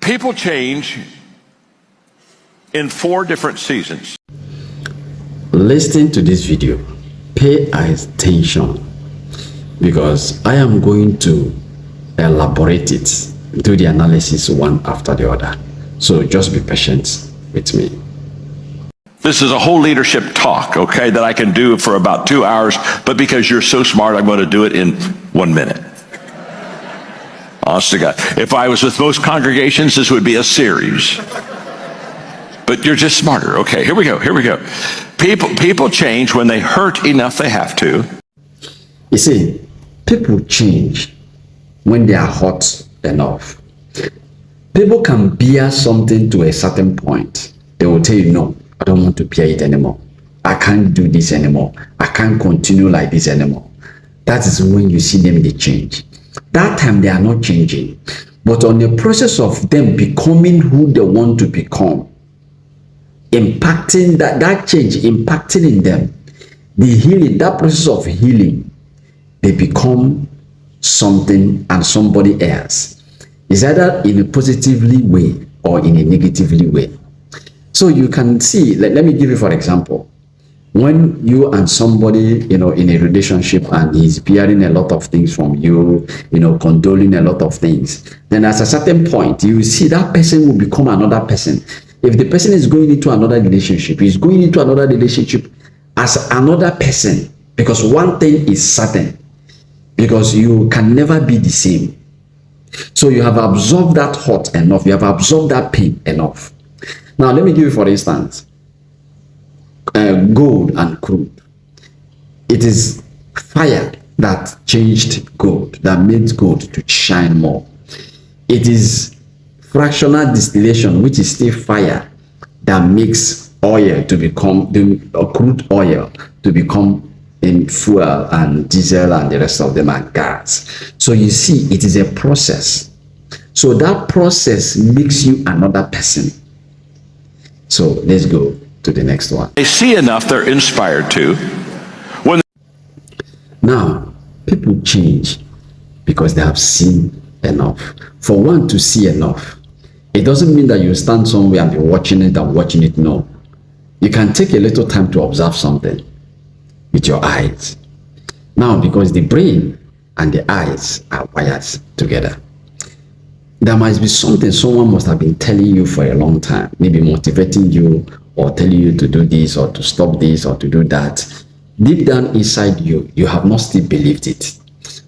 People change in 4 different seasons. Listen to this video. Pay attention because I am going to elaborate it, do the analysis one after the other. So just be patient with me. This is a whole leadership talk, okay, that I can do for about 2 hours, but because you're so smart, I'm going to do it in 1 minute. Honest to God. If I was with most congregations, this would be a series. But you're just smarter. Okay, here we go. People change when they hurt enough they have to. You see, people change when they are hot enough. People can bear something to a certain point. They will tell you, no, I don't want to bear it anymore. I can't do this anymore. I can't continue like this anymore. That is when you see them, they change. That time they are not changing. But on the process of them becoming who they want to become, impacting that change, impacting in them, the healing, that process of healing, they become something and somebody else. Is either in a positively way or in a negatively way. So you can see, let me give you for example, when you and somebody, in a relationship and he's bearing a lot of things from you, condoling a lot of things, then at a certain point, you see that person will become another person. If the person is going into another relationship, he's going into another relationship as another person, because one thing is certain, because you can never be the same. So you have absorbed that hurt enough, you have absorbed that pain enough. Now let me give you for instance, gold and crude. It is fire that changed gold, that made gold to shine more. It is fractional distillation, which is still fire, that makes oil to become crude oil to become in fuel and diesel and the rest of them and gas. So you see, it is a process. So that process makes you another person. So let's go to the next one. They see enough, they're inspired to. Now, people change because they have seen enough. For one to see enough, it doesn't mean that you stand somewhere and be watching it. No. You can take a little time to observe something with your eyes. Now, because the brain and the eyes are wired together, there must be something someone must have been telling you for a long time, maybe motivating you or telling you to do this or to stop this or to do that. Deep down inside you, you have not still believed it.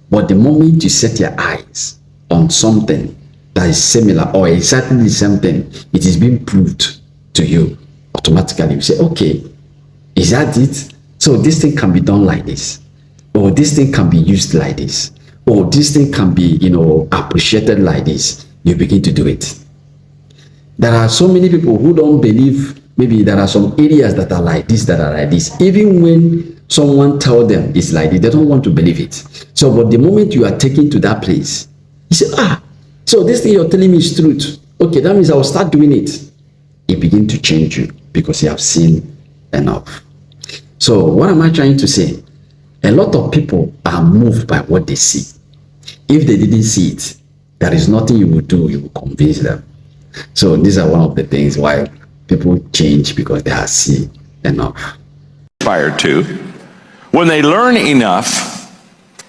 But the moment you set your eyes on something that is similar or exactly the same thing, it is being proved to you automatically. You say, okay, is that it? So this thing can be done like this, or this thing can be used like this, or this thing can be, appreciated like this. You begin to do it. There are so many people who don't believe. Maybe there are some areas that are like this, Even when someone tells them it's like this, they don't want to believe it. So, but the moment you are taken to that place, you say, so this thing you're telling me is truth. Okay, that means I'll start doing it. It begins to change you because you have seen enough. So what am I trying to say? A lot of people are moved by what they see. If they didn't see it, there is nothing you will do, you will convince them. So these are one of the things why people change, because they have seen enough. Inspired to, when they learn enough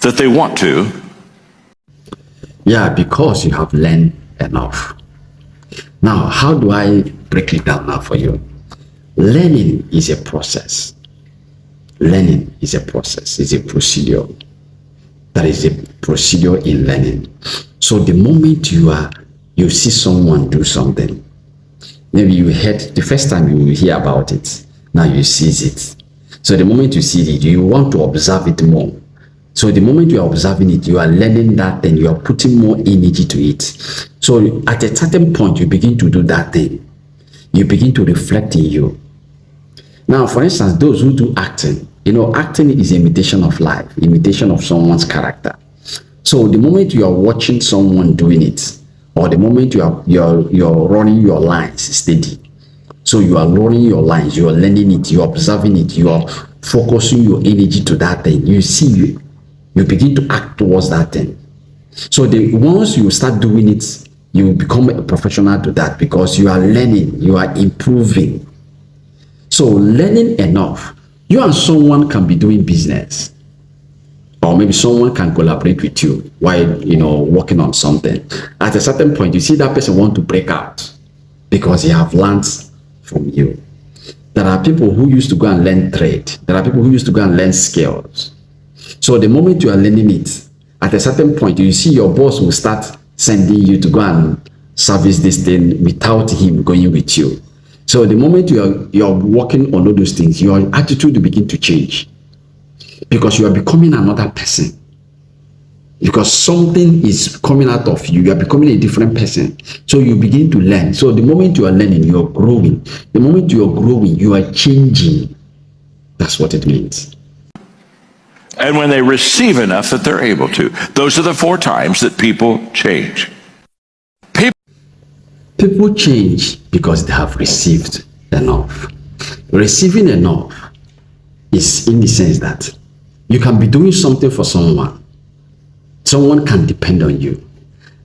that they want to. Yeah, because you have learned enough. Now, how do I break it down now for you? Learning is a process. Learning is a process, it's a procedure. There is a procedure in learning. So the moment you see someone do something, maybe you heard the first time you will hear about it, now you see it. So the moment you see it, you want to observe it more. So the moment you are observing it, you are learning that thing, you are putting more energy to it. So at a certain point, you begin to do that thing. You begin to reflect in you. Now, for instance, those who do acting, acting is imitation of life, imitation of someone's character. So the moment you are watching someone doing it, or the moment you're running your lines steady, so you are running your lines, you are learning it, you are observing it, you are focusing your energy to that thing. You see, you begin to act towards that thing. So once you start doing it you become a professional to that because you are learning, you are improving. So learning enough, you and someone can be doing business, or maybe someone can collaborate with you while working on something. At a certain point, you see that person want to break out because he have learned from you. There are people who used to go and learn trade. There are people who used to go and learn skills. So the moment you are learning it, at a certain point, you see your boss will start sending you to go and service this thing without him going with you. So the moment you're working on all those things, your attitude will begin to change because you are becoming another person. Because something is coming out of you, you are becoming a different person. So you begin to learn. So the moment you are learning, you are growing. The moment you are growing, you are changing. That's what it means. And when they receive enough that they're able to. Those are the 4 times that people change. People change because they have received enough. Receiving enough is in the sense that you can be doing something for someone. Someone can depend on you.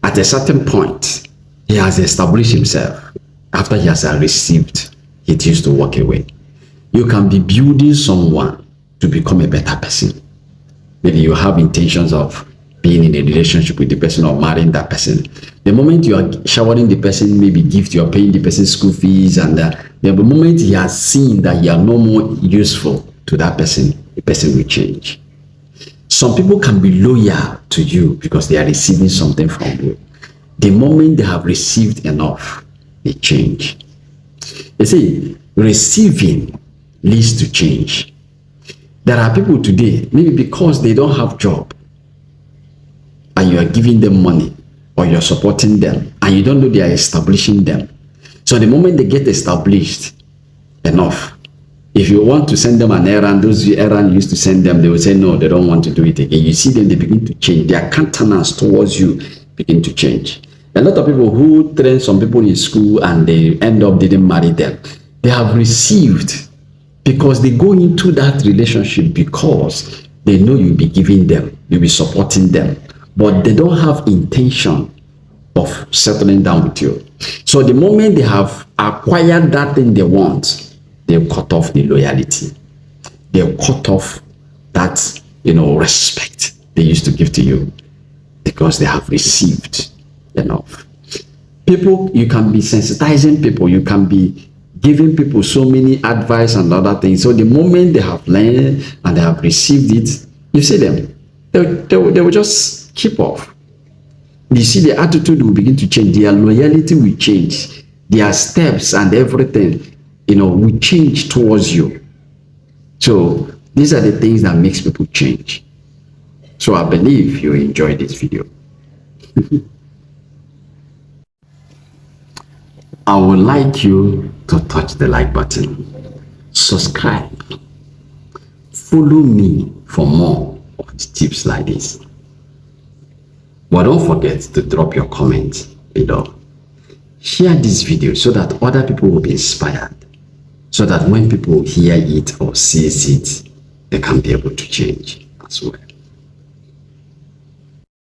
At a certain point, he has established himself. After he has received, he used to walk away. You can be building someone to become a better person. Maybe you have intentions of being in a relationship with the person or marrying that person. The moment you are showering the person, maybe gift, you are paying the person school fees, and the moment he has seen that you are no more useful to that person, the person will change. Some people can be loyal to you because they are receiving something from you. The moment they have received enough, they change. You see, receiving leads to change. There are people today, maybe because they don't have job, and you are giving them money, or you're supporting them, and you don't know they are establishing them. So the moment they get established enough, if you want to send them an errand, those errands you used to send them, they will say no, they don't want to do it again. You see them, they begin to change. Their countenance towards you begin to change. A lot of people who train some people in school and they end up didn't marry them, they have received because they go into that relationship because they know you'll be giving them, you'll be supporting them, but they don't have intention of settling down with you. So the moment they have acquired that thing they want, they'll cut off the loyalty. They'll cut off that, respect they used to give to you because they have received enough. People, you can be sensitizing people. You can be giving people so many advice and other things. So the moment they have learned and they have received it, you see them, they will just keep off. You see the attitude will begin to change. Their loyalty will change. Their steps and everything, will change towards you. So these are the things that makes people change. So I believe you enjoyed this video. I would like you to touch the like button, subscribe, follow me for more of tips like this. But don't forget to drop your comment below. Share this video so that other people will be inspired, so that when people hear it or sees it, they can be able to change as well.